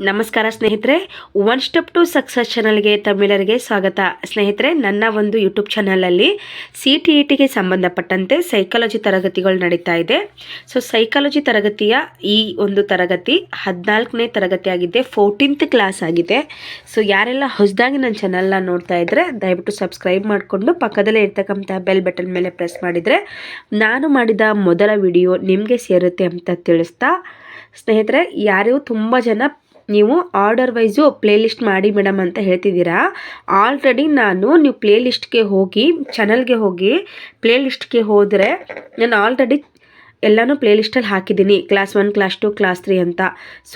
ನಮಸ್ಕಾರ ಸ್ನೇಹಿತರೆ, one step to success ಚಾನಲ್ಗೆ ತಮ್ಮೆಲ್ಲರಿಗೆ ಸ್ವಾಗತ. ಸ್ನೇಹಿತರೆ, ನನ್ನ ಒಂದು ಯೂಟ್ಯೂಬ್ ಚಾನಲಲ್ಲಿ CTETಗೆ ಸಂಬಂಧಪಟ್ಟಂತೆ ಸೈಕಾಲಜಿ ತರಗತಿಗಳು ನಡೀತಾ ಇದೆ. ಸೈಕಾಲಜಿ ತರಗತಿಯ ಈ ಒಂದು ತರಗತಿ 14ನೇ ತರಗತಿ ಆಗಿದೆ, 14th ಕ್ಲಾಸ್ ಆಗಿದೆ. ಯಾರೆಲ್ಲ ಹೊಸದಾಗಿ ನನ್ನ ಚಾನಲ್ನ ನೋಡ್ತಾ ಇದ್ದರೆ ದಯವಿಟ್ಟು ಸಬ್ಸ್ಕ್ರೈಬ್ ಮಾಡಿಕೊಂಡು ಪಕ್ಕದಲ್ಲೇ ಇರ್ತಕ್ಕಂಥ ಬೆಲ್ ಬಟನ್ ಮೇಲೆ ಪ್ರೆಸ್ ಮಾಡಿದರೆ ನಾನು ಮಾಡಿದ ಮೊದಲ ವಿಡಿಯೋ ನಿಮಗೆ ಸೇರುತ್ತೆ ಅಂತ ತಿಳಿಸ್ತಾ, ಸ್ನೇಹಿತರೆ, ಯಾರು ತುಂಬ ಜನ ನೀವು ಆರ್ಡರ್ ವೈಸು ಪ್ಲೇಲಿಸ್ಟ್ ಮಾಡಿ ಮೇಡಮ್ ಅಂತ ಹೇಳ್ತಿದ್ದೀರಾ. ಆಲ್ರೆಡಿ ನೀವು ಪ್ಲೇಲಿಸ್ಟ್ಗೆ ಹೋಗಿ, ಚಾನಲ್ಗೆ ಹೋಗಿ ಪ್ಲೇಲಿಸ್ಟ್ಗೆ ಹೋದರೆ ನಾನು ಆಲ್ರೆಡಿ ಎಲ್ಲನೂ ಪ್ಲೇಲಿಸ್ಟಲ್ಲಿ ಹಾಕಿದ್ದೀನಿ. ಕ್ಲಾಸ್ 1, ಕ್ಲಾಸ್ 2, ಕ್ಲಾಸ್ 3 ಅಂತ.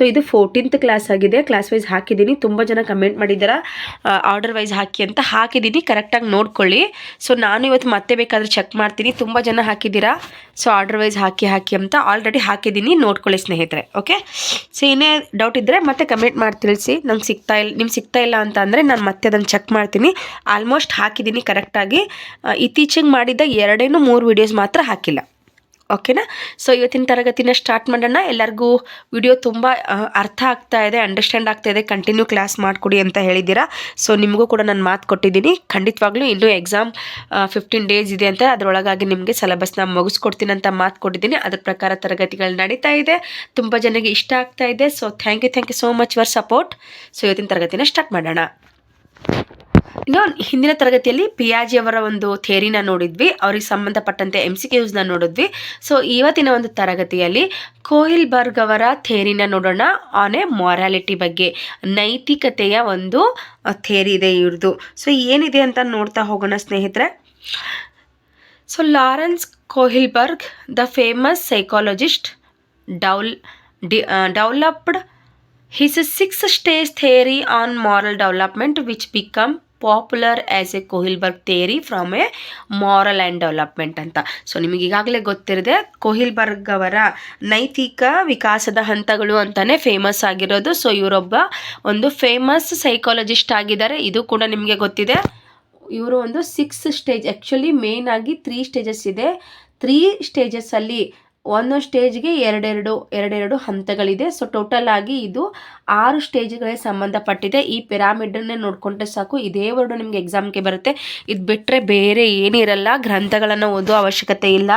ಇದು 14th ಕ್ಲಾಸ್ ಆಗಿದೆ. ಕ್ಲಾಸ್ ವೈಸ್ ಹಾಕಿದ್ದೀನಿ. ತುಂಬ ಜನ ಕಮೆಂಟ್ ಮಾಡಿದ್ದೀರಾ ಆರ್ಡರ್ ವೈಸ್ ಹಾಕಿ ಅಂತ. ಹಾಕಿದ್ದೀನಿ, ಕರೆಕ್ಟಾಗಿ ನೋಡ್ಕೊಳ್ಳಿ. ನಾನು ಇವತ್ತು ಮತ್ತೆ ಬೇಕಾದರೆ ಚೆಕ್ ಮಾಡ್ತೀನಿ. ತುಂಬ ಜನ ಹಾಕಿದ್ದೀರಾ ಆರ್ಡರ್ ವೈಸ್ ಹಾಕಿ ಅಂತ. ಆಲ್ರೆಡಿ ಹಾಕಿದ್ದೀನಿ, ನೋಡ್ಕೊಳ್ಳಿ ಸ್ನೇಹಿತರೆ. ಓಕೆ, ಏನೇ ಡೌಟ್ ಇದ್ದರೆ ಮತ್ತೆ ಕಮೆಂಟ್ ಮಾಡಿ ತಿಳಿಸಿ. ನಿಮ್ಗೆ ಸಿಗ್ತಾ ಇಲ್ಲ ಅಂತ ಅಂದರೆ ನಾನು ಮತ್ತೆ ಅದನ್ನು ಚೆಕ್ ಮಾಡ್ತೀನಿ. ಆಲ್ಮೋಸ್ಟ್ ಹಾಕಿದ್ದೀನಿ ಕರೆಕ್ಟಾಗಿ. ಇತ್ತೀಚೆಗೆ ಮಾಡಿದ 2-3 ವೀಡಿಯೋಸ್ ಮಾತ್ರ ಹಾಕಿಲ್ಲ. ಓಕೆನಾ? ಇವತ್ತಿನ ತರಗತಿನ ಸ್ಟಾರ್ಟ್ ಮಾಡೋಣ. ಎಲ್ಲರಿಗೂ ವಿಡಿಯೋ ತುಂಬ ಅರ್ಥ ಆಗ್ತಾ ಇದೆ, ಅಂಡರ್ಸ್ಟ್ಯಾಂಡ್ ಆಗ್ತಾ ಇದೆ. ಕಂಟಿನ್ಯೂ ಕ್ಲಾಸ್ ಮಾಡಿಕೊಡಿ ಅಂತ ಹೇಳಿದ್ದೀರಾ. ನಿಮಗೂ ಕೂಡ ನಾನು ಮಾತು ಕೊಟ್ಟಿದ್ದೀನಿ. ಖಂಡಿತವಾಗ್ಲೂ ಇನ್ನೂ ಎಕ್ಸಾಮ್ 15 ಡೇಸ್ ಇದೆ ಅಂತ. ಅದರೊಳಗಾಗಿ ನಿಮಗೆ ಸಿಲೆಬಸ್ನ ಮುಗಿಸ್ಕೊಡ್ತೀನಿ ಅಂತ ಮಾತು ಕೊಟ್ಟಿದ್ದೀನಿ. ಅದ್ರ ಪ್ರಕಾರ ತರಗತಿಗಳು ನಡೀತಾ ಇದೆ. ತುಂಬ ಜನಕ್ಕೆ ಇಷ್ಟ ಆಗ್ತಾ ಇದೆ. Thank you so much for support. ಇವತ್ತಿನ ತರಗತಿನ ಸ್ಟಾರ್ಟ್ ಮಾಡೋಣ. ಇನ್ನು ಹಿಂದಿನ ತರಗತಿಯಲ್ಲಿ ಪಿಯಾಜಿ ಅವರ ಒಂದು ಥಿಯರಿನ ನೋಡಿದ್ವಿ, ಅವ್ರಿಗೆ ಸಂಬಂಧಪಟ್ಟಂತೆ MCQsನ ನೋಡಿದ್ವಿ. ಇವತ್ತಿನ ಒಂದು ತರಗತಿಯಲ್ಲಿ ಕೋಹಿಲ್ಬರ್ಗ್ ಅವರ ಥಿಯರಿನ ನೋಡೋಣ. ಆನ್ ಎ ಮೊರಾಲಿಟಿ ಬಗ್ಗೆ, ನೈತಿಕತೆಯ ಒಂದು ಥಿಯರಿ ಇದೆ ಇವ್ರದ್ದು. ಏನಿದೆ ಅಂತ ನೋಡ್ತಾ ಹೋಗೋಣ ಸ್ನೇಹಿತರೆ. Lawrence Kohlberg, the famous psychologist, developed his 6-stage theory on moral development, which become popular as a Kohlberg theory from a moral and development ಅಂತ. ನಿಮಗೆ ಈಗಾಗಲೇ ಗೊತ್ತಿರದೆ ಕೋಹಿಲ್ಬರ್ಗ್ ಅವರ ನೈತಿಕ ವಿಕಾಸದ ಹಂತಗಳು ಅಂತಲೇ ಫೇಮಸ್ ಆಗಿರೋದು. ಇವರೊಬ್ಬ ಒಂದು ಫೇಮಸ್ ಸೈಕಾಲಜಿಸ್ಟ್ ಆಗಿದ್ದಾರೆ. ಇದು ಕೂಡ ನಿಮಗೆ ಗೊತ್ತಿದೆ. ಇವರು ಒಂದು 6 ಸ್ಟೇಜ್, ಆ್ಯಕ್ಚುಲಿ ಮೇನ್ ಆಗಿ 3 ಸ್ಟೇಜಸ್ ಇದೆ. 3 ಸ್ಟೇಜಸ್ಸಲ್ಲಿ ಒಂದೊಂದು ಸ್ಟೇಜ್ಗೆ ಎರಡೆರಡು ಹಂತಗಳಿದೆ. ಟೋಟಲ್ ಆಗಿ ಇದು 6 ಸ್ಟೇಜ್ಗಳಿಗೆ ಸಂಬಂಧಪಟ್ಟಿದೆ. ಈ ಪಿರಾಮಿಡನ್ನೇ ನೋಡಿಕೊಂಡ್ರೆ ಸಾಕು, ಇದೇ ವರ್ಡು ನಿಮಗೆ ಎಕ್ಸಾಮ್ಗೆ ಬರುತ್ತೆ. ಇದು ಬಿಟ್ಟರೆ ಬೇರೆ ಏನಿರಲ್ಲ. ಗ್ರಂಥಗಳನ್ನು ಓದೋ ಅವಶ್ಯಕತೆ ಇಲ್ಲ.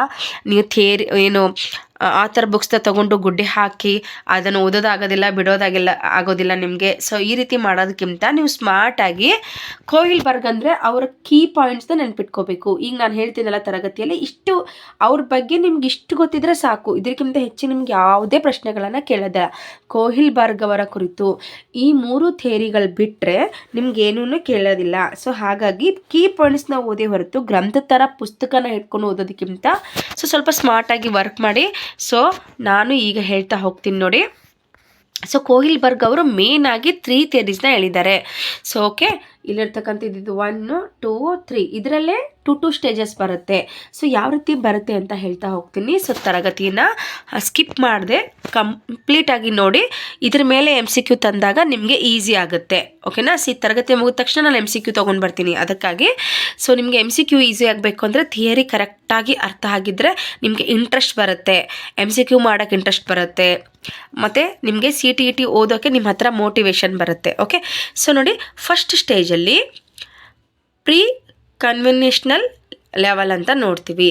ನೀವು ಥಿಯರಿ ಆಥರ್ ಬುಕ್ಸ್ನ ತೊಗೊಂಡು ಗುಡ್ಡೆ ಹಾಕಿ ಅದನ್ನು ಓದೋದಾಗೋದಿಲ್ಲ, ಆಗೋದಿಲ್ಲ ನಿಮಗೆ. ಈ ರೀತಿ ಮಾಡೋದಕ್ಕಿಂತ ನೀವು ಸ್ಮಾರ್ಟಾಗಿ ಕೋಹಿಲ್ಬರ್ಗ್ ಅಂದರೆ ಅವರ ಕೀ ಪಾಯಿಂಟ್ಸ್ನ ನೆನ್ಪಿಟ್ಕೋಬೇಕು. ಈಗ ನಾನು ಹೇಳ್ತೀನಲ್ಲ ತರಗತಿಯಲ್ಲಿ, ಇಷ್ಟು ಅವ್ರ ಬಗ್ಗೆ ನಿಮ್ಗೆ ಇಷ್ಟು ಗೊತ್ತಿದ್ರೆ ಸಾಕು. ಇದಕ್ಕಿಂತ ಹೆಚ್ಚು ನಿಮ್ಗೆ ಯಾವುದೇ ಪ್ರಶ್ನೆಗಳನ್ನು ಕೇಳೋದಿಲ್ಲ. ಕೋಹಿಲ್ಬರ್ಗ್ ಅವರ ಕುರಿತು ಈ 3 ಥಿಯರಿಗಳು ಬಿಟ್ಟರೆ ನಿಮ್ಗೇನೂ ಕೇಳೋದಿಲ್ಲ. ಹಾಗಾಗಿ ಕೀ ಪಾಯಿಂಟ್ಸ್ನ ಓದಿ ಹೊರತು ಗ್ರಂಥದ ಥರ ಪುಸ್ತಕನ ಇಟ್ಕೊಂಡು ಓದೋದಕ್ಕಿಂತ ಸ್ವಲ್ಪ ಸ್ಮಾರ್ಟಾಗಿ ವರ್ಕ್ ಮಾಡಿ. ನಾನು ಈಗ ಹೇಳ್ತಾ ಹೋಗ್ತೀನಿ ನೋಡಿ. ಕೋಹಿಲ್ಬರ್ಗ್ ಅವರು ಮೇನ್ ಆಗಿ 3 ಥಿಯರೀಸ್ನ ಹೇಳಿದ್ದಾರೆ. ಓಕೆ, ಇಲ್ಲಿರ್ತಕ್ಕಂಥದ್ದು 1, 2, 3 ಇದರಲ್ಲೇ 2 ಸ್ಟೇಜಸ್ ಬರುತ್ತೆ. ಯಾವ ರೀತಿ ಬರುತ್ತೆ ಅಂತ ಹೇಳ್ತಾ ಹೋಗ್ತೀನಿ. ತರಗತಿನ ಸ್ಕಿಪ್ ಮಾಡದೆ ಕಂಪ್ಲೀಟಾಗಿ ನೋಡಿ. ಇದ್ರ ಮೇಲೆ MCQ ತಂದಾಗ ನಿಮಗೆ ಈಸಿ ಆಗುತ್ತೆ. ಓಕೆನಾ? ತರಗತಿ ಮುಗಿದ ತಕ್ಷಣ ನಾನು MCQ ತೊಗೊಂಡು ಬರ್ತೀನಿ. ಅದಕ್ಕಾಗಿ ನಿಮಗೆ MCQ ಈಸಿ ಆಗಬೇಕು ಅಂದರೆ ಥಿಯರಿ ಕರೆಕ್ಟಾಗಿ ಅರ್ಥ ಆಗಿದ್ದರೆ ನಿಮಗೆ ಇಂಟ್ರೆಸ್ಟ್ ಬರುತ್ತೆ. MCQ ಮಾಡೋಕ್ಕೆ ಇಂಟ್ರೆಸ್ಟ್ ಬರುತ್ತೆ. ಮತ್ತು ನಿಮಗೆ CTET ಓದೋಕ್ಕೆ ನಿಮ್ಮ ಹತ್ರ ಮೋಟಿವೇಶನ್ ಬರುತ್ತೆ. ಓಕೆ, ನೋಡಿ, ಫಸ್ಟ್ ಸ್ಟೇಜಲ್ಲಿ ಪ್ರೀ ಕನ್ವೆನ್ಷನಲ್ ಲೆವೆಲ್ ಅಂತ ನೋಡ್ತೀವಿ.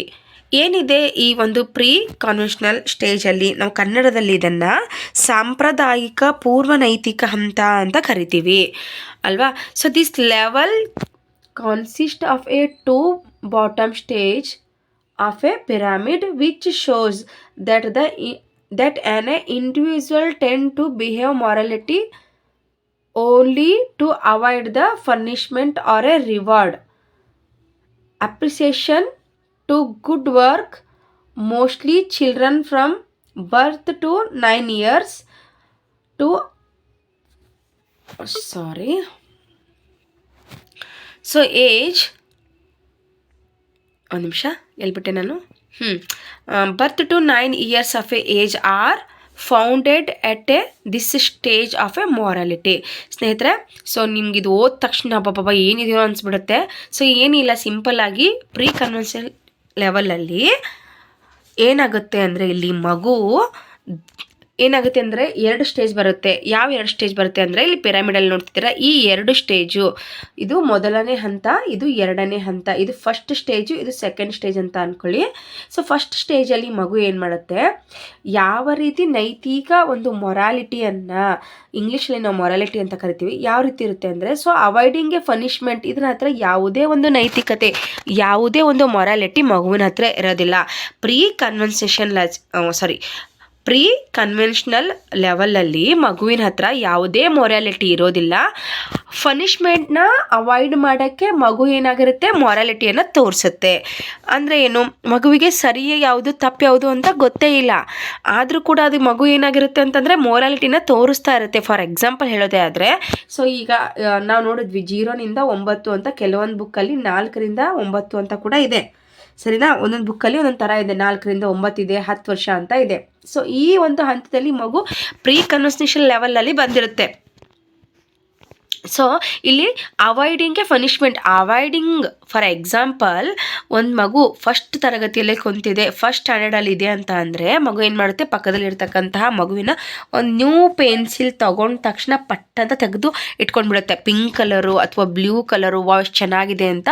ಏನಿದೆ ಈ ಒಂದು ಪ್ರೀ ಕನ್ವೆನ್ಷನಲ್ ಸ್ಟೇಜಲ್ಲಿ, ನಾವು ಕನ್ನಡದಲ್ಲಿ ಇದನ್ನು ಸಾಂಪ್ರದಾಯಿಕ ಪೂರ್ವ ನೈತಿಕ ಹಂತ ಅಂತ ಕರಿತೀವಿ ಅಲ್ವಾ. This level ಕಾನ್ಸಿಸ್ಟ್ of A 2 bottom stage of A pyramid which shows that an individual tend to behave morality only to avoid the punishment or a reward. Appreciation to good work, mostly children from birth to 9 years to age ಒಂದು ನಿಮಿಷ ಹೇಳ್ಬಿಟ್ಟೆ ನಾನು. birth to 9 years of age are founded at this stage of A morality. ಸ್ನೇಹಿತರೆ, ನಿಮ್ಗೆ ಇದು ಓದ ತಕ್ಷಣ ಬಾಬಾ ಏನಿದೆಯೋ ಅನಿಸ್ಬಿಡುತ್ತೆ. ಏನಿಲ್ಲ, ಸಿಂಪಲ್ಲಾಗಿ ಪ್ರೀ ಕನ್ವೆನ್ಷನಲ್ ಲೆವೆಲಲ್ಲಿ ಏನಾಗುತ್ತೆ ಅಂದರೆ, ಇಲ್ಲಿ ಮಗು ಏನಾಗುತ್ತೆ ಅಂದರೆ 2 ಸ್ಟೇಜ್ ಬರುತ್ತೆ. ಯಾವ 2 ಸ್ಟೇಜ್ ಬರುತ್ತೆ ಅಂದರೆ ಇಲ್ಲಿ ಪಿರಮಿಡಲ್ಲಿ ನೋಡ್ತಿದ್ದೀರಾ ಈ 2 ಸ್ಟೇಜು, ಇದು ಮೊದಲನೇ ಹಂತ, ಇದು 2ನೇ ಹಂತ, ಇದು ಫಸ್ಟ್ ಸ್ಟೇಜು, ಇದು ಸೆಕೆಂಡ್ ಸ್ಟೇಜ್ ಅಂತ ಅಂದ್ಕೊಳ್ಳಿ. ಸೊ ಫಸ್ಟ್ ಸ್ಟೇಜಲ್ಲಿ ಮಗು ಏನು ಮಾಡುತ್ತೆ, ಯಾವ ರೀತಿ ನೈತಿಕ ಒಂದು ಮೊರಾಲಿಟಿಯನ್ನು, ಇಂಗ್ಲೀಷಲ್ಲಿ ನಾವು ಮೊರಾಲಿಟಿ ಅಂತ ಕರಿತೀವಿ, ಯಾವ ರೀತಿ ಇರುತ್ತೆ ಅಂದರೆ, ಸೊ ಅವಾಯ್ಡಿಂಗ್ ಎ ಪನಿಷ್ಮೆಂಟ್, ಇದರ ಹತ್ರ ಯಾವುದೇ ಒಂದು ನೈತಿಕತೆ, ಯಾವುದೇ ಒಂದು ಮೊರಾಲಿಟಿ ಮಗುವಿನ ಹತ್ರ ಇರೋದಿಲ್ಲ. ಪ್ರೀ ಕನ್ವೆನ್ಷನಲ್ ಲೆವೆಲಲ್ಲಿ ಮಗುವಿನ ಹತ್ರ ಯಾವುದೇ ಮೊರಾಲಿಟಿ ಇರೋದಿಲ್ಲ. ಪನಿಷ್ಮೆಂಟ್ನ ಅವಾಯ್ಡ್ ಮಾಡೋಕ್ಕೆ ಮಗು ಏನಾಗಿರುತ್ತೆ, ಮೊರಾಲಿಟಿಯನ್ನು ತೋರಿಸುತ್ತೆ. ಅಂದರೆ ಏನು, ಮಗುವಿಗೆ ಸರಿ ಯಾವುದು ತಪ್ಪು ಯಾವುದು ಅಂತ ಗೊತ್ತೇ ಇಲ್ಲ, ಆದರೂ ಕೂಡ ಅದು ಮಗು ಏನಾಗಿರುತ್ತೆ ಅಂತಂದರೆ ಮೊರಾಲಿಟಿನ ತೋರಿಸ್ತಾ ಇರುತ್ತೆ. ಫಾರ್ ಎಕ್ಸಾಂಪಲ್ ಹೇಳೋದೇ ಆದರೆ, ಸೊ ಈಗ ನಾವು ನೋಡಿದ್ವಿ 0ರಿಂದ 9 ಅಂತ, ಕೆಲವೊಂದು ಬುಕ್ಕಲ್ಲಿ 4ರಿಂದ 9 ಅಂತ ಕೂಡ ಇದೆ, ಸರಿನಾ. ಒಂದೊಂದು ಬುಕ್ಕಲ್ಲಿ ಒಂದೊಂದು ಥರ ಇದೆ, 4ರಿಂದ 9 ಇದೆ, 10 ವರ್ಷ ಅಂತ ಇದೆ. ಸೊ ಈ ಒಂದು ಹಂತದಲ್ಲಿ ಮಗು ಪ್ರೀ ಕನ್ವೆನ್ಷನಲ್ ಲೆವೆಲಲ್ಲಿ ಬಂದಿರುತ್ತೆ. ಸೊ ಇಲ್ಲಿ ಅವಾಯ್ಡಿಂಗ್ಗೆ ಪನಿಷ್ಮೆಂಟ್, ಅವಾಯ್ಡಿಂಗ್ ಫಾರ್ ಎಕ್ಸಾಂಪಲ್ ಒಂದು ಮಗು ಫಸ್ಟ್ ತರಗತಿಯಲ್ಲೇ ಕುಂತಿದೆ, ಫಸ್ಟ್ ಸ್ಟ್ಯಾಂಡರ್ಡಲ್ಲಿ ಇದೆ ಅಂತ ಅಂದರೆ ಮಗು ಏನು ಮಾಡುತ್ತೆ, ಪಕ್ಕದಲ್ಲಿರ್ತಕ್ಕಂತಹ ಮಗುವಿನ ಒಂದು ನ್ಯೂ ಪೆನ್ಸಿಲ್ ತೊಗೊಂಡ ತಕ್ಷಣ ಪಟ್ಟಂತ ತೆಗೆದು ಇಟ್ಕೊಂಡ್ಬಿಡುತ್ತೆ. ಪಿಂಕ್ ಕಲರು ಅಥವಾ ಬ್ಲೂ ಕಲರು ವಾಶ್ ಚೆನ್ನಾಗಿದೆ ಅಂತ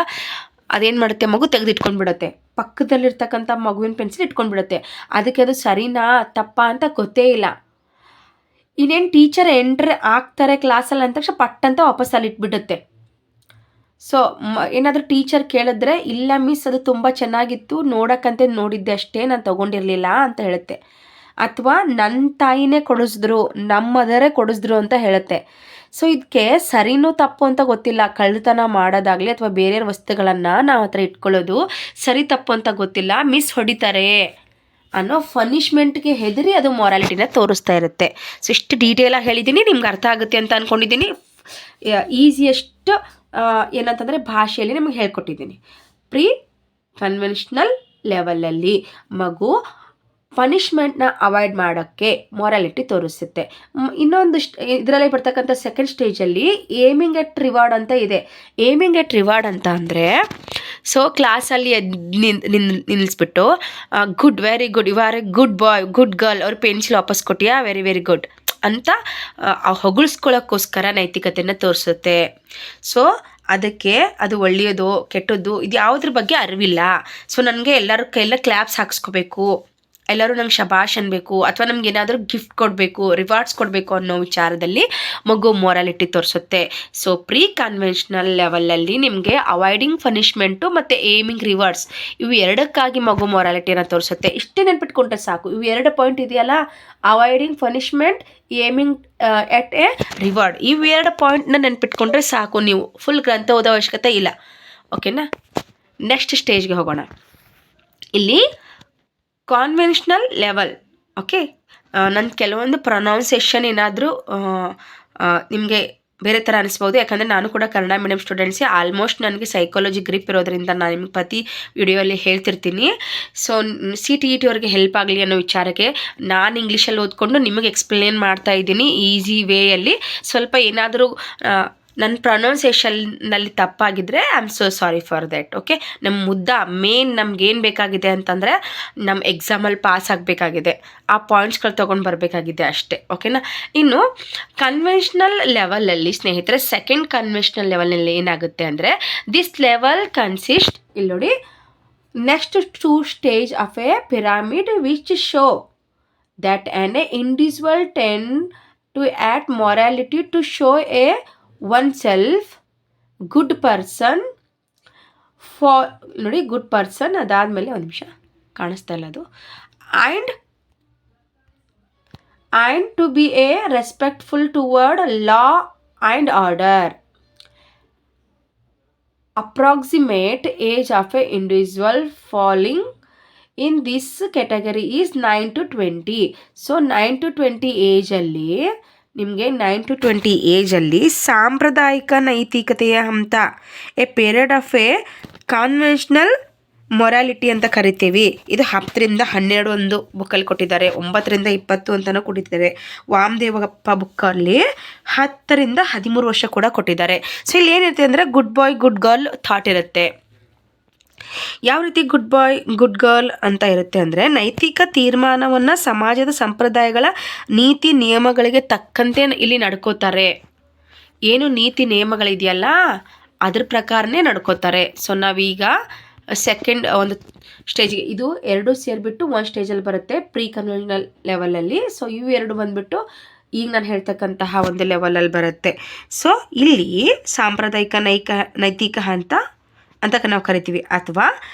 ಅದೇನು ಮಾಡುತ್ತೆ, ಮಗು ತೆಗೆದಿಟ್ಕೊಂಡ್ಬಿಡುತ್ತೆ, ಪಕ್ಕದಲ್ಲಿರ್ತಕ್ಕಂಥ ಮಗುವಿನ ಪೆನ್ಸಿಲ್ ಇಟ್ಕೊಂಡ್ಬಿಡುತ್ತೆ. ಅದಕ್ಕೆ ಅದು ಸರಿನಾ ತಪ್ಪಾ ಅಂತ ಗೊತ್ತೇ ಇಲ್ಲ. ಇನ್ನೇನು ಟೀಚರ್ ಎಂಟ್ರ್ ಆಗ್ತಾರೆ ಕ್ಲಾಸಲ್ಲಿ ಅಂದ ತಕ್ಷಣ ಪಟ್ಟಂತ ವಾಪಸ್ ಅಲ್ಲಿ ಇಟ್ಬಿಡುತ್ತೆ. ಸೊ ಏನಾದರೂ ಟೀಚರ್ ಕೇಳಿದ್ರೆ, ಇಲ್ಲ ಮಿಸ್ ಅದು ತುಂಬ ಚೆನ್ನಾಗಿತ್ತು, ನೋಡೋಕ್ಕಂತೆ ನೋಡಿದ್ದೆ ಅಷ್ಟೇ, ನಾನು ತೊಗೊಂಡಿರಲಿಲ್ಲ ಅಂತ ಹೇಳುತ್ತೆ. ಅಥವಾ ನನ್ನ ತಾಯಿನೇ ಕೊಡಿಸಿದ್ರು, ನಮ್ಮ ಮದರೇ ಕೊಡಿಸಿದ್ರು ಅಂತ ಹೇಳುತ್ತೆ. ಸೊ ಇದಕ್ಕೆ ಸರಿನೂ ತಪ್ಪು ಅಂತ ಗೊತ್ತಿಲ್ಲ. ಕಳ್ಳತನ ಮಾಡೋದಾಗಲಿ ಅಥವಾ ಬೇರೆಯವ್ರ ವಸ್ತುಗಳನ್ನು ನಾವು ಹತ್ರ ಇಟ್ಕೊಳ್ಳೋದು ಸರಿ ತಪ್ಪು ಅಂತ ಗೊತ್ತಿಲ್ಲ, ಮಿಸ್ ಹೊಡಿತಾರೆ ಅನ್ನೋ ಪನಿಷ್ಮೆಂಟ್ಗೆ ಹೆದರಿ ಅದು ಮೊರಾಲಿಟಿನ ತೋರಿಸ್ತಾ ಇರುತ್ತೆ. ಸೊ ಇಷ್ಟು ಡೀಟೇಲಾಗಿ ಹೇಳಿದ್ದೀನಿ, ನಿಮ್ಗೆ ಅರ್ಥ ಆಗುತ್ತೆ ಅಂತ ಅಂದ್ಕೊಂಡಿದ್ದೀನಿ. ಈಸಿಯೆಸ್ಟ್ ಏನಂತಂದರೆ ಭಾಷೆಯಲ್ಲಿ ನಿಮಗೆ ಹೇಳ್ಕೊಟ್ಟಿದ್ದೀನಿ. ಪ್ರೀ ಕನ್ವೆನ್ಷನಲ್ ಲೆವೆಲಲ್ಲಿ ಮಗು ಪನಿಷ್ಮೆಂಟ್ನ ಅವಾಯ್ಡ್ ಮಾಡೋಕ್ಕೆ ಮೊರಾಲಿಟಿ ತೋರಿಸುತ್ತೆ. ಇನ್ನೊಂದು ಇದರಲ್ಲಿ ಬರ್ತಕ್ಕಂಥ ಸೆಕೆಂಡ್ ಸ್ಟೇಜಲ್ಲಿ ಏಮಿಂಗ್ ಎಟ್ ರಿವಾರ್ಡ್ ಅಂತ ಇದೆ. ಏಮಿಂಗ್ ಎಟ್ ರಿವಾರ್ಡ್ ಅಂತ ಅಂದರೆ, ಸೊ ಕ್ಲಾಸಲ್ಲಿ ನಿಲ್ಲಿಸ್ಬಿಟ್ಟು good, very good, you are a good boy, good girl, ಅವ್ರ ಪೆನ್ಸಿಲ್ ವಾಪಸ್ ಕೊಟ್ಟಿಯಾ, ವೆರಿ ವೆರಿ ಗುಡ್ ಅಂತ ಹೊಗಳಿಸ್ಕೊಳ್ಳೋಕ್ಕೋಸ್ಕರ ನೈತಿಕತೆಯನ್ನು ತೋರಿಸುತ್ತೆ. ಸೊ ಅದಕ್ಕೆ ಅದು ಒಳ್ಳೆಯದು ಕೆಟ್ಟದ್ದು ಇದು ಯಾವುದ್ರ ಬಗ್ಗೆ ಅರಿವಿಲ್ಲ. ಸೊ ನನಗೆ ಎಲ್ಲರ ಕೈಯೆಲ್ಲ ಕ್ಲ್ಯಾಪ್ಸ್ ಹಾಕ್ಸ್ಕೋಬೇಕು, ಎಲ್ಲರೂ ನಂಗೆ ಶಬಾಷ್ ಅನ್ಬೇಕು, ಅಥವಾ ನಮ್ಗೆ ಏನಾದರೂ ಗಿಫ್ಟ್ ಕೊಡಬೇಕು, ರಿವಾರ್ಡ್ಸ್ ಕೊಡಬೇಕು ಅನ್ನೋ ವಿಚಾರದಲ್ಲಿ ಮಗು ಮೊರಾಲಿಟಿ ತೋರಿಸುತ್ತೆ. ಸೊ ಪ್ರೀ ಕನ್ವೆನ್ಷನಲ್ ಲೆವೆಲಲ್ಲಿ ನಿಮಗೆ ಅವಾಯ್ಡಿಂಗ್ ಪನಿಷ್ಮೆಂಟು ಮತ್ತು ಏಮಿಂಗ್ ರಿವಾರ್ಡ್ಸ್, ಇವು ಎರಡಕ್ಕಾಗಿ ಮಗು ಮೊರಾಲಿಟಿಯನ್ನು ತೋರಿಸುತ್ತೆ. ಇಷ್ಟೇ ನೆನ್ಪಿಟ್ಕೊಂಡ್ರೆ ಸಾಕು. ಇವು 2 ಪಾಯಿಂಟ್ ಇದೆಯಲ್ಲ, avoiding punishment, aiming at a reward, ಇವು 2 ಪಾಯಿಂಟ್ನ ನೆನ್ಪಿಟ್ಕೊಂಡ್ರೆ ಸಾಕು. ನೀವು ಫುಲ್ ಗ್ರಂಥ ಓದೋ ಅವಶ್ಯಕತೆ ಇಲ್ಲ. ಓಕೆನಾ. ನೆಕ್ಸ್ಟ್ ಸ್ಟೇಜ್ಗೆ ಹೋಗೋಣ. ಇಲ್ಲಿ ಕಾನ್ವೆನ್ಷನಲ್ ಲೆವೆಲ್. ಓಕೆ, ನನ್ನ ಕೆಲವೊಂದು ಪ್ರೊನೌನ್ಸೇಷನ್ ಏನಾದರೂ ನಿಮಗೆ ಬೇರೆ ಥರ ಅನಿಸ್ಬೋದು, ಯಾಕಂದರೆ ನಾನು ಕೂಡ ಕನ್ನಡ ಮೀಡಿಯಂ ಸ್ಟೂಡೆಂಟ್ಸೇ. ಆಲ್ಮೋಸ್ಟ್ ನನಗೆ ಸೈಕಾಲಜಿ ಗ್ರಿಪ್ ಇರೋದ್ರಿಂದ ನಾನು ನಿಮ್ಗೆ ಪ್ರತಿ ವಿಡಿಯೋಲ್ಲಿ ಹೇಳ್ತಿರ್ತೀನಿ. ಸೊ CTET ಅವ್ರಿಗೆ ಹೆಲ್ಪ್ ಆಗಲಿ ಅನ್ನೋ ವಿಚಾರಕ್ಕೆ ನಾನು ಇಂಗ್ಲೀಷಲ್ಲಿ ಓದ್ಕೊಂಡು ನಿಮಗೆ ಎಕ್ಸ್ಪ್ಲೇನ್ ಮಾಡ್ತಾ ಇದ್ದೀನಿ ಈಸಿ ವೇಯಲ್ಲಿ. ಸ್ವಲ್ಪ ಏನಾದರೂ ನನ್ನ ಪ್ರೊನೌನ್ಸೇಷನ್ನಲ್ಲಿ ತಪ್ಪಾಗಿದ್ದರೆ I am so sorry for that. Okay, main ನಮ್ಗೇನು ಬೇಕಾಗಿದೆ ಅಂತಂದರೆ ನಮ್ಮ ಎಕ್ಸಾಮಲ್ಲಿ ಪಾಸ್ ಆಗಬೇಕಾಗಿದೆ, ಆ ಪಾಯಿಂಟ್ಸ್ಗಳು ತೊಗೊಂಡು ಬರಬೇಕಾಗಿದೆ ಅಷ್ಟೇ. ಓಕೆನಾ. ಇನ್ನು ಕನ್ವೆನ್ಷನಲ್ ಲೆವೆಲಲ್ಲಿ ಸ್ನೇಹಿತರೆ, ಸೆಕೆಂಡ್ ಕನ್ವೆನ್ಷನಲ್ ಲೆವೆಲಲ್ಲಿ ಏನಾಗುತ್ತೆ ಅಂದರೆ, ದಿಸ್ ಲೆವೆಲ್ ಕನ್ಸಿಸ್ಟ್, ಇಲ್ಲಿ ನೋಡಿ, next 2 stage of A pyramid which show that an individual tend to act morality to show a oneself good person for ನೋಡಿ ಗುಡ್ ಪರ್ಸನ್, ಅದಾದಮೇಲೆ ಒಂದು ನಿಮಿಷ ಕಾಣಿಸ್ತಾ ಇಲ್ಲ ಅದು, and to be a respectful toward law and order. Approximate age of a individual falling in this category is 9 to 20. So 9 to 20 ಏಜಲ್ಲಿ ನಿಮಗೆ 9 to 20 ಏಜಲ್ಲಿ ಸಾಂಪ್ರದಾಯಿಕ ನೈತಿಕತೆಯ ಹಂತ, a period of a conventional morality ಅಂತ ಕರಿತೀವಿ. ಇದು 10ರಿಂದ 12 ಒಂದು ಬುಕ್ಕಲ್ಲಿ ಕೊಟ್ಟಿದ್ದಾರೆ, 9ರಿಂದ 20 ಅಂತಲೂ ಕೊಟ್ಟಿದ್ದಾರೆ. ವಾಮದೇವಪ್ಪ ಬುಕ್ಕಲ್ಲಿ 10ರಿಂದ 13 ವರ್ಷ ಕೂಡ ಕೊಟ್ಟಿದ್ದಾರೆ. ಸೊ ಇಲ್ಲಿ ಏನಿರುತ್ತೆ ಅಂದರೆ good boy good girl thought ಇರುತ್ತೆ. ಯಾವ ರೀತಿ ಗುಡ್ ಬಾಯ್ ಗುಡ್ ಗರ್ಲ್ ಅಂತ ಇರುತ್ತೆ ಅಂದರೆ, ನೈತಿಕ ತೀರ್ಮಾನವನ್ನು ಸಮಾಜದ ಸಂಪ್ರದಾಯಗಳ ನೀತಿ ನಿಯಮಗಳಿಗೆ ತಕ್ಕಂತೆ ಇಲ್ಲಿ ನಡ್ಕೋತಾರೆ. ಏನು ನೀತಿ ನಿಯಮಗಳಿದೆಯಲ್ಲ ಅದ್ರ ಪ್ರಕಾರನೇ ನಡ್ಕೋತಾರೆ. ಸೊ ನಾವೀಗ ಸೆಕೆಂಡ್ ಒಂದು ಸ್ಟೇಜಿಗೆ, ಇದು ಎರಡು ಸೇರಿಬಿಟ್ಟು ಒಂದು ಸ್ಟೇಜಲ್ಲಿ ಬರುತ್ತೆ ಪ್ರೀ ಕನ್ವೆನ್ಷನಲ್ ಲೆವೆಲಲ್ಲಿ. ಸೊ ಇವು ಎರಡು ಬಂದುಬಿಟ್ಟು ಈಗ ನಾನು ಹೇಳ್ತಕ್ಕಂತಹ ಒಂದು ಲೆವೆಲಲ್ಲಿ ಬರುತ್ತೆ. ಸೊ ಇಲ್ಲಿ ಸಾಂಪ್ರದಾಯಿಕ ನೈತಿಕ ಹಂತ ಅಂತ ನಾವು ಕರಿತೀವಿ, ಅಥವಾ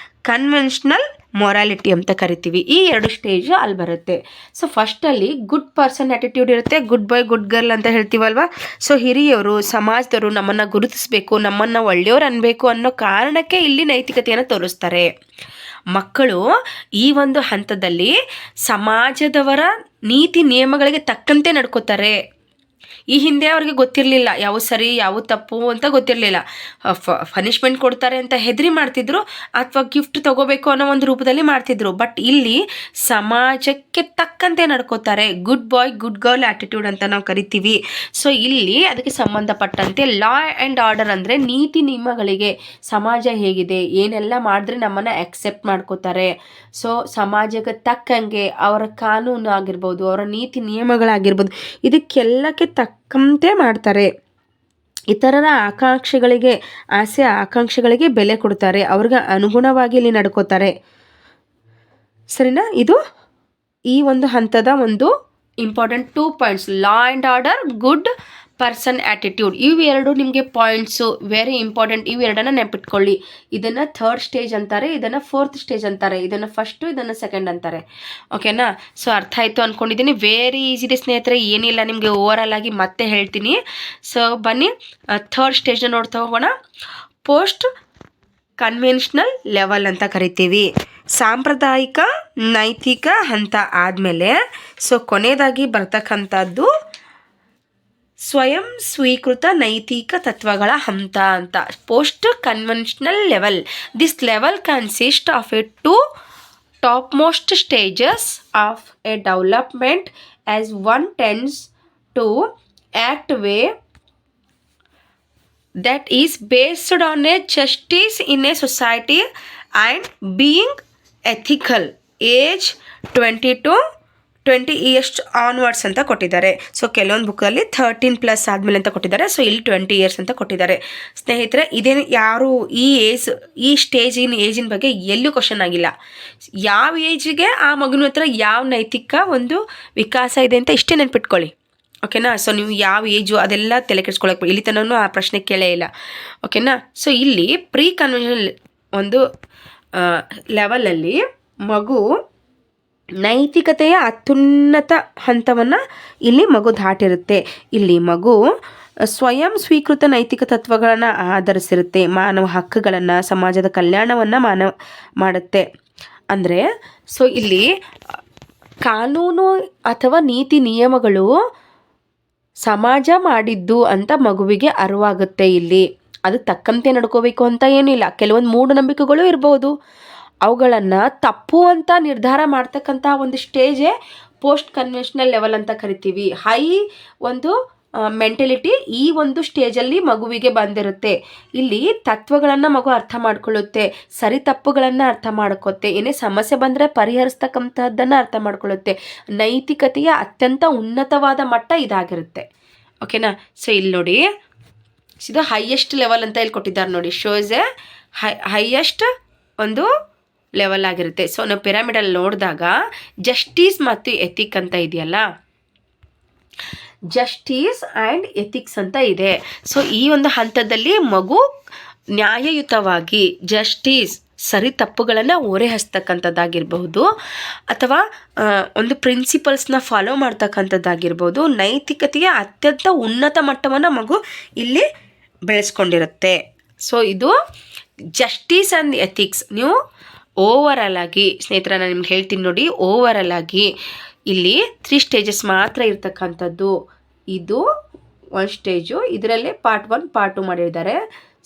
ಕನ್ವೆನ್ಷನಲ್ ಮೊರಾಲಿಟಿ ಅಂತ ಕರಿತೀವಿ. ಈ ಎರಡು ಸ್ಟೇಜ್ ಅಲ್ಲಿ ಬರುತ್ತೆ. ಸೊ ಫಸ್ಟಲ್ಲಿ ಗುಡ್ ಪರ್ಸನ್ ಆ್ಯಟಿಟ್ಯೂಡ್ ಇರುತ್ತೆ, ಗುಡ್ ಬಾಯ್ ಗುಡ್ ಗರ್ಲ್ ಅಂತ ಹೇಳ್ತೀವಲ್ವ. ಸೊ ಹಿರಿಯವರು, ಸಮಾಜದವರು ನಮ್ಮನ್ನು ಗುರುತಿಸಬೇಕು, ನಮ್ಮನ್ನು ಒಳ್ಳೆಯವ್ರು ಅನ್ಬೇಕು ಅನ್ನೋ ಕಾರಣಕ್ಕೆ ಇಲ್ಲಿ ನೈತಿಕತೆಯನ್ನು ತೋರಿಸ್ತಾರೆ. ಮಕ್ಕಳು ಈ ಒಂದು ಹಂತದಲ್ಲಿ ಸಮಾಜದವರ ನೀತಿ ನಿಯಮಗಳಿಗೆ ತಕ್ಕಂತೆ ನಡ್ಕೋತಾರೆ. ಈ ಹಿಂದೆ ಅವ್ರಿಗೆ ಗೊತ್ತಿರಲಿಲ್ಲ ಯಾವ ಸರಿ ಯಾವ ತಪ್ಪು ಅಂತ ಗೊತ್ತಿರಲಿಲ್ಲ. ಪನಿಷ್ಮೆಂಟ್ ಕೊಡ್ತಾರೆ ಅಂತ ಹೆದರಿ ಮಾಡ್ತಿದ್ರು, ಅಥವಾ ಗಿಫ್ಟ್ ತಗೋಬೇಕು ಅನ್ನೋ ಒಂದು ರೂಪದಲ್ಲಿ ಮಾಡ್ತಿದ್ರು. ಬಟ್ ಇಲ್ಲಿ ಸಮಾಜಕ್ಕೆ ತಕ್ಕಂತೆ ನಡ್ಕೋತಾರೆ. Good boy good girl attitude ಅಂತ ನಾವು ಕರಿತೀವಿ. ಸೊ ಇಲ್ಲಿ ಅದಕ್ಕೆ ಸಂಬಂಧಪಟ್ಟಂತೆ ಲಾ ಆ್ಯಂಡ್ ಆರ್ಡರ್ ಅಂದರೆ ನೀತಿ ನಿಯಮಗಳಿಗೆ, ಸಮಾಜ ಹೇಗಿದೆ, ಏನೆಲ್ಲ ಮಾಡಿದ್ರೆ ನಮ್ಮನ್ನು ಆಕ್ಸೆಪ್ಟ್ ಮಾಡ್ಕೋತಾರೆ. ಸೊ ಸಮಾಜಕ್ಕೆ ತಕ್ಕಂಗೆ ಅವರ ಕಾನೂನು ಆಗಿರ್ಬೋದು, ಅವರ ನೀತಿ ನಿಯಮಗಳಾಗಿರ್ಬೋದು, ಇದಕ್ಕೆಲ್ಲಕ್ಕೆ ತಕ್ಕಂತೆ ಮಾಡ್ತಾರೆ. ಇತರರ ಆಸೆ ಆಕಾಂಕ್ಷೆಗಳಿಗೆ ಬೆಲೆ ಕೊಡ್ತಾರೆ, ಅವ್ರಿಗೆ ಅನುಗುಣವಾಗಿ ಇಲ್ಲಿ ನಡ್ಕೋತಾರೆ. ಸರಿನಾ? ಇದು ಈ ಒಂದು ಹಂತದ ಒಂದು important 2 points, law and order, good person attitude. ಇವೆರಡು ನಿಮಗೆ ಪಾಯಿಂಟ್ಸು ವೆರಿ ಇಂಪಾರ್ಟೆಂಟ್. ಇವೆರಡನ್ನ ನೆನಪಿಟ್ಕೊಳ್ಳಿ. ಇದನ್ನು 3rd ಸ್ಟೇಜ್ ಅಂತಾರೆ, ಇದನ್ನು 4th ಸ್ಟೇಜ್ ಅಂತಾರೆ, ಇದನ್ನು ಫಸ್ಟು, ಇದನ್ನು ಸೆಕೆಂಡ್ ಅಂತಾರೆ. ಓಕೆನಾ? ಸೊ ಅರ್ಥ ಆಯಿತು ಅಂದ್ಕೊಂಡಿದ್ದೀನಿ. ವೆರಿ ಈಸಿ ಇದೆ ಸ್ನೇಹಿತರೆ, ಏನಿಲ್ಲ, ನಿಮಗೆ ಓವರಾಲ್ ಆಗಿ ಮತ್ತೆ ಹೇಳ್ತೀನಿ. ಸೊ ಬನ್ನಿ 3rd ಸ್ಟೇಜ್ನ ನೋಡ್ತಾ ಹೋಗೋಣ. ಪೋಸ್ಟ್ ಕನ್ವೆನ್ಷನಲ್ ಲೆವೆಲ್ ಅಂತ ಕರಿತೀವಿ. ಸಾಂಪ್ರದಾಯಿಕ ನೈತಿಕ ಹಂತ ಆದಮೇಲೆ ಸೊ ಕೊನೆಯದಾಗಿ ಬರ್ತಕ್ಕಂಥದ್ದು ಸ್ವಯಂ ಸ್ವೀಕೃತ ನೈತಿಕ ತತ್ವಗಳ ಹಂತ ಅಂತ. Post conventional level. This level consist of A 2 topmost stages of a development as one tends to act way that is based on a justice in a society and being ethical. Age 20 to 20 years onwards ಅಂತ ಕೊಟ್ಟಿದ್ದಾರೆ. So ಕೆಲವೊಂದು ಬುಕ್ಕಲ್ಲಿ 13+ ಆದಮೇಲೆ ಅಂತ ಕೊಟ್ಟಿದ್ದಾರೆ. So ಇಲ್ಲಿ 20 years ಅಂತ ಕೊಟ್ಟಿದ್ದಾರೆ. ಸ್ನೇಹಿತರೆ, ಇದೇನು ಯಾರು ಈ ಏಜಿನ ಬಗ್ಗೆ ಎಲ್ಲೂ ಕ್ವಶನ್ ಆಗಿಲ್ಲ. ಯಾವ ಏಜಿಗೆ ಆ ಮಗುನ ಹತ್ರ ಯಾವ ನೈತಿಕ ಒಂದು ವಿಕಾಸ ಇದೆ ಅಂತ ಇಷ್ಟೇ ನೆನ್ಪಿಟ್ಕೊಳ್ಳಿ. ಓಕೆನಾ? ಸೊ ನೀವು ಯಾವ ಏಜು ಅದೆಲ್ಲ ತಲೆ ಕೆಡಿಸ್ಕೊಳಕ್ಕೆ ಇಲ್ಲಿ ತನೂ ಆ ಪ್ರಶ್ನೆ ಕೇಳೇ ಇಲ್ಲ. ಓಕೆನಾ? ಸೊ ಇಲ್ಲಿ ಪ್ರೀ ಕನ್ವೆನ್ಷನಲ್ ಒಂದು ಲೆವೆಲಲ್ಲಿ ಮಗು ನೈತಿಕತೆಯ ಅತ್ಯುನ್ನತ ಹಂತವನ್ನು ಇಲ್ಲಿ ಮಗು ದಾಟಿರುತ್ತೆ. ಇಲ್ಲಿ ಮಗು ಸ್ವಯಂ ಸ್ವೀಕೃತ ನೈತಿಕ ತತ್ವಗಳನ್ನು ಆಧರಿಸಿರುತ್ತೆ. ಮಾನವ ಹಕ್ಕುಗಳನ್ನು, ಸಮಾಜದ ಕಲ್ಯಾಣವನ್ನು ಮಾಡುತ್ತೆ. ಅಂದರೆ ಸೊ ಇಲ್ಲಿ ಕಾನೂನು ಅಥವಾ ನೀತಿ ನಿಯಮಗಳು ಸಮಾಜ ಮಾಡಿದ್ದು ಅಂತ ಮಗುವಿಗೆ ಅರಿವಾಗುತ್ತೆ. ಇಲ್ಲಿ ಅದಕ್ಕೆ ತಕ್ಕಂತೆ ನಡ್ಕೋಬೇಕು ಅಂತ ಏನಿಲ್ಲ. ಕೆಲವೊಂದು ಮೂಢನಂಬಿಕೆಗಳು ಇರ್ಬೋದು, ಅವುಗಳನ್ನು ತಪ್ಪು ಅಂತ ನಿರ್ಧಾರ ಮಾಡ್ತಕ್ಕಂಥ ಒಂದು ಸ್ಟೇಜೇ ಪೋಸ್ಟ್ ಕನ್ವೆನ್ಷನಲ್ ಲೆವೆಲ್ ಅಂತ ಕರಿತೀವಿ. ಹೈ ಒಂದು ಮೆಂಟಲಿಟಿ ಈ ಒಂದು ಸ್ಟೇಜಲ್ಲಿ ಮಗುವಿಗೆ ಬಂದಿರುತ್ತೆ. ಇಲ್ಲಿ ತತ್ವಗಳನ್ನು ಮಗು ಅರ್ಥ ಮಾಡ್ಕೊಳ್ಳುತ್ತೆ, ಸರಿ ತಪ್ಪುಗಳನ್ನು ಅರ್ಥ ಮಾಡ್ಕೊತ್ತೆ, ಏನೇ ಸಮಸ್ಯೆ ಬಂದರೆ ಪರಿಹರಿಸ್ತಕ್ಕಂಥದ್ದನ್ನು ಅರ್ಥ ಮಾಡ್ಕೊಳ್ಳುತ್ತೆ. ನೈತಿಕತೆಯ ಅತ್ಯಂತ ಉನ್ನತವಾದ ಮಟ್ಟ ಇದಾಗಿರುತ್ತೆ. ಓಕೆನಾ? ಸೊ ಇಲ್ಲಿ ನೋಡಿ, ಇದು ಹೈಯೆಸ್ಟ್ ಲೆವೆಲ್ ಅಂತ ಇಲ್ಲಿ ಕೊಟ್ಟಿದ್ದಾರೆ ನೋಡಿ. ಶೋಸ್ ಎ ಹೈಯೆಸ್ಟ್ ಒಂದು ಲೆವೆಲ್ ಆಗಿರುತ್ತೆ. ಸೊ ನಾವು ಪಿರಮಿಡಲ್ಲಿ ನೋಡಿದಾಗ ಜಸ್ಟಿಸ್ ಮತ್ತು ಎಥಿಕ್ ಅಂತ ಇದೆಯಲ್ಲ, ಜಸ್ಟಿಸ್ ಆ್ಯಂಡ್ ಎಥಿಕ್ಸ್ ಅಂತ ಇದೆ. ಸೊ ಈ ಒಂದು ಹಂತದಲ್ಲಿ ಮಗು ನ್ಯಾಯಯುತವಾಗಿ ಜಸ್ಟಿಸ್, ಸರಿ ತಪ್ಪುಗಳನ್ನು ಹೊರೆಹಸ್ತಕ್ಕಂಥದ್ದಾಗಿರ್ಬಹುದು, ಅಥವಾ ಒಂದು ಪ್ರಿನ್ಸಿಪಲ್ಸ್ನ ಫಾಲೋ ಮಾಡ್ತಕ್ಕಂಥದ್ದಾಗಿರ್ಬೋದು, ನೈತಿಕತೆಯ ಅತ್ಯಂತ ಉನ್ನತ ಮಟ್ಟವನ್ನು ಮಗು ಇಲ್ಲಿ ಬೆಳೆಸ್ಕೊಂಡಿರುತ್ತೆ. ಸೊ ಇದು ಜಸ್ಟಿಸ್ ಆ್ಯಂಡ್ ಎಥಿಕ್ಸ್. ನೀವು ಓವರಾಲ್ ಆಗಿ ಸ್ನೇಹಿತರ ನಾನು ನಿಮ್ಗೆ ಹೇಳ್ತೀನಿ ನೋಡಿ, ಓವರಾಲ್ ಆಗಿ ಇಲ್ಲಿ 3 ಸ್ಟೇಜಸ್ ಮಾತ್ರ ಇರ್ತಕ್ಕಂಥದ್ದು. ಇದು 1 ಸ್ಟೇಜು, ಇದರಲ್ಲೇ ಪಾರ್ಟ್ 1 ಪಾರ್ಟ್ 2 ಮಾಡಿದ್ದಾರೆ.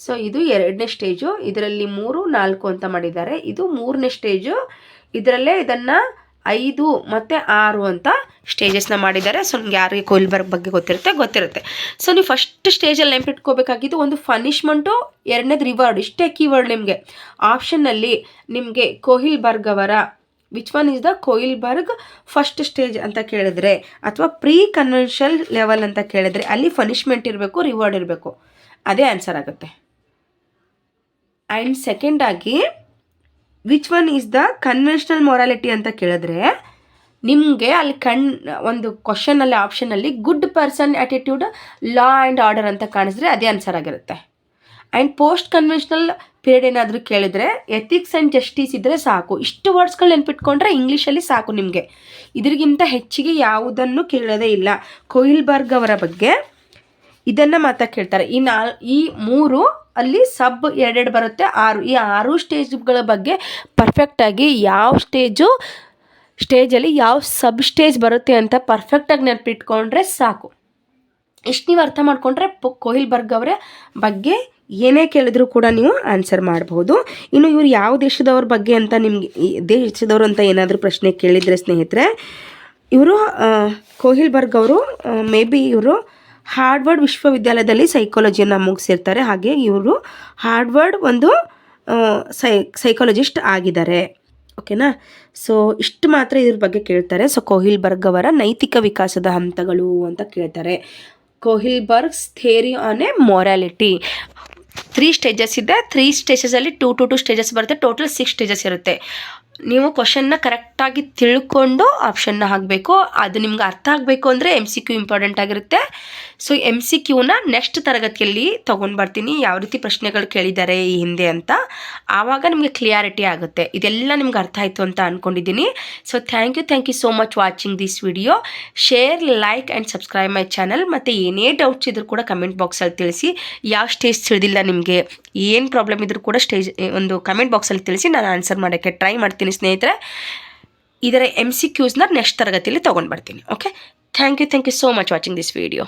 ಸೊ ಇದು 2ನೇ ಸ್ಟೇಜು, ಇದರಲ್ಲಿ 3, 4 ಅಂತ ಮಾಡಿದ್ದಾರೆ. ಇದು 3ನೇ ಸ್ಟೇಜು, ಇದರಲ್ಲೇ ಇದನ್ನು 5 ಮತ್ತು 6 ಅಂತ ಸ್ಟೇಜಸ್ನ ಮಾಡಿದ್ದಾರೆ. ಸೊ ನಿಮ್ಗೆ ಯಾರಿಗೆ ಕೊಹಿಲ್ಬರ್ಗ್ ಬಗ್ಗೆ ಗೊತ್ತಿರುತ್ತೆ. ಸೊ ನೀವು ಫಸ್ಟ್ ಸ್ಟೇಜಲ್ಲಿ ನೆನಪಿಟ್ಕೋಬೇಕಾಗಿದ್ದು ಒಂದು ಪನಿಷ್ಮೆಂಟು, ಎರಡನೇದು ರಿವಾರ್ಡ್. ಇಷ್ಟೇ ಕೀವರ್ಡ್ ನಿಮಗೆ. ಆಪ್ಷನ್ನಲ್ಲಿ ನಿಮಗೆ ಕೊಹಿಲ್ಬರ್ಗ್ ಅವರ which one is the Kohlberg first stage ಅಂತ ಕೇಳಿದ್ರೆ, ಅಥವಾ ಪ್ರೀ ಕನ್ವೆನ್ಷನಲ್ ಲೆವೆಲ್ ಅಂತ ಕೇಳಿದ್ರೆ ಅಲ್ಲಿ ಪನಿಷ್ಮೆಂಟ್ ಇರಬೇಕು, ರಿವಾರ್ಡ್ ಇರಬೇಕು. ಅದೇ ಆನ್ಸರ್ ಆಗುತ್ತೆ. ಆ್ಯಂಡ್ ಸೆಕೆಂಡಾಗಿ which one is the conventional morality ಅಂತ ಕೇಳಿದ್ರೆ ನಿಮಗೆ ಅಲ್ಲಿ ಒಂದು ಕ್ವಶನಲ್ಲಿ ಆಪ್ಷನಲ್ಲಿ good person attitude, law and order ಅಂತ ಕಾಣಿಸಿದ್ರೆ ಅದೇ ಆನ್ಸರ್ ಆಗಿರುತ್ತೆ. ಆ್ಯಂಡ್ ಪೋಸ್ಟ್ ಕನ್ವೆನ್ಷನಲ್ ಪೀರಿಯಡ್ ಏನಾದರೂ ಕೇಳಿದರೆ ಎಥಿಕ್ಸ್ ಆ್ಯಂಡ್ ಜಸ್ಟಿಸ್ ಇದ್ದರೆ ಸಾಕು. ಇಷ್ಟು ವರ್ಡ್ಸ್ಗಳು ನೆನ್ಪಿಟ್ಕೊಂಡ್ರೆ ಇಂಗ್ಲೀಷಲ್ಲಿ ಸಾಕು ನಿಮಗೆ. ಇದ್ರಿಗಿಂತ ಹೆಚ್ಚಿಗೆ ಯಾವುದನ್ನು ಕೇಳೋದೇ ಇಲ್ಲ. ಕೊಹಿಲ್ಬರ್ಗ್ ಅವರ ಬಗ್ಗೆ ಇದನ್ನು ಮಾತ್ರ ಕೇಳ್ತಾರೆ. ಈ 3 ಅಲ್ಲಿ ಸಬ್ 2 ಬರುತ್ತೆ, 6. ಈ 6 ಸ್ಟೇಜ್ಗಳ ಬಗ್ಗೆ ಪರ್ಫೆಕ್ಟಾಗಿ ಯಾವ ಸ್ಟೇಜಲ್ಲಿ ಯಾವ ಸಬ್ ಸ್ಟೇಜ್ ಬರುತ್ತೆ ಅಂತ ಪರ್ಫೆಕ್ಟಾಗಿ ನೆನಪಿಟ್ಕೊಂಡ್ರೆ ಸಾಕು. ಇಷ್ಟು ನೀವು ಅರ್ಥ ಮಾಡಿಕೊಂಡ್ರೆ ಕೊಹಿಲ್ಬರ್ಗ್ ಅವರ ಬಗ್ಗೆ ಏನೇ ಕೇಳಿದ್ರು ಕೂಡ ನೀವು ಆನ್ಸರ್ ಮಾಡಬಹುದು. ಇನ್ನು ಇವರು ಯಾವ ದೇಶದವ್ರ ಬಗ್ಗೆ ಅಂತ ನಿಮಗೆ ದೇಶದವರು ಅಂತ ಏನಾದರೂ ಪ್ರಶ್ನೆ ಕೇಳಿದರೆ ಸ್ನೇಹಿತರೆ, ಇವರು ಕೊಹಿಲ್ಬರ್ಗ್ ಅವರು ಮೇ ಬಿ ಇವರು ಹಾರ್ವರ್ಡ್ ವಿಶ್ವವಿದ್ಯಾಲಯದಲ್ಲಿ ಸೈಕಾಲಜಿಯನ್ನು ಮುಗಿಸಿರ್ತಾರೆ. ಹಾಗೆ ಇವರು ಹಾರ್ವರ್ಡ್ ಒಂದು ಸೈಕಾಲಜಿಸ್ಟ್ ಆಗಿದ್ದಾರೆ. ಓಕೆನಾ. ಸೊ ಇಷ್ಟು ಮಾತ್ರ ಇದ್ರ ಬಗ್ಗೆ ಕೇಳ್ತಾರೆ. ಸೊ ಕೊಹಿಲ್ಬರ್ಗ್ ಅವರ ನೈತಿಕ ವಿಕಾಸದ ಹಂತಗಳು ಅಂತ ಕೇಳ್ತಾರೆ. Kohlberg's theory on a morality 3 stages ಇದೆ. 3 ಸ್ಟೇಜಸಲ್ಲಿ 2 ಸ್ಟೇಜಸ್ ಬರುತ್ತೆ. ಟೋಟಲ್ 6 ಸ್ಟೇಜಸ್ ಇರುತ್ತೆ. ನೀವು ಕ್ವಶನ್ನ ಕರೆಕ್ಟಾಗಿ ತಿಳ್ಕೊಂಡು ಆಪ್ಷನ್ನ ಹಾಕಬೇಕು. ಅದು ನಿಮ್ಗೆ ಅರ್ಥ ಆಗಬೇಕು ಅಂದರೆ MCQ ಇಂಪಾರ್ಟೆಂಟ್ ಆಗಿರುತ್ತೆ. ಸೊ MCQನ ನೆಕ್ಸ್ಟ್ ತರಗತಿಯಲ್ಲಿ ತೊಗೊಂಡು ಬರ್ತೀನಿ, ಯಾವ ರೀತಿ ಪ್ರಶ್ನೆಗಳು ಕೇಳಿದ್ದಾರೆ ಈ ಹಿಂದೆ ಅಂತ. ಆವಾಗ ನಿಮಗೆ ಕ್ಲಿಯಾರಿಟಿ ಆಗುತ್ತೆ. ಇದೆಲ್ಲ ನಿಮ್ಗೆ ಅರ್ಥ ಆಯಿತು ಅಂತ ಅಂದ್ಕೊಂಡಿದ್ದೀನಿ. So thank you so much watching this video. Share, like and subscribe my channel. ಮತ್ತು ಏನೇ ಡೌಟ್ಸ್ ಇದ್ರೂ ಕೂಡ ಕಮೆಂಟ್ ಬಾಕ್ಸಲ್ಲಿ ತಿಳಿಸಿ. ಯಾವ ಸ್ಟೇಜ್ ತಿಳಿದಿಲ್ಲ ನಿಮಗೆ, ಏನು ಪ್ರಾಬ್ಲಮ್ ಇದ್ರೂ ಕೂಡ ಒಂದು ಕಮೆಂಟ್ ಬಾಕ್ಸಲ್ಲಿ ತಿಳಿಸಿ, ನಾನು ಆನ್ಸರ್ ಮಾಡೋಕ್ಕೆ ಟ್ರೈ ಮಾಡ್ತೀನಿ ಸ್ನೇಹಿತರೆ. ಇದರ MCQಸ್ನ ನೆಕ್ಸ್ಟ್ ತರಗತಿಯಲ್ಲಿ ತೊಗೊಂಡು ಬರ್ತೀನಿ. Okay, thank you so much watching this video.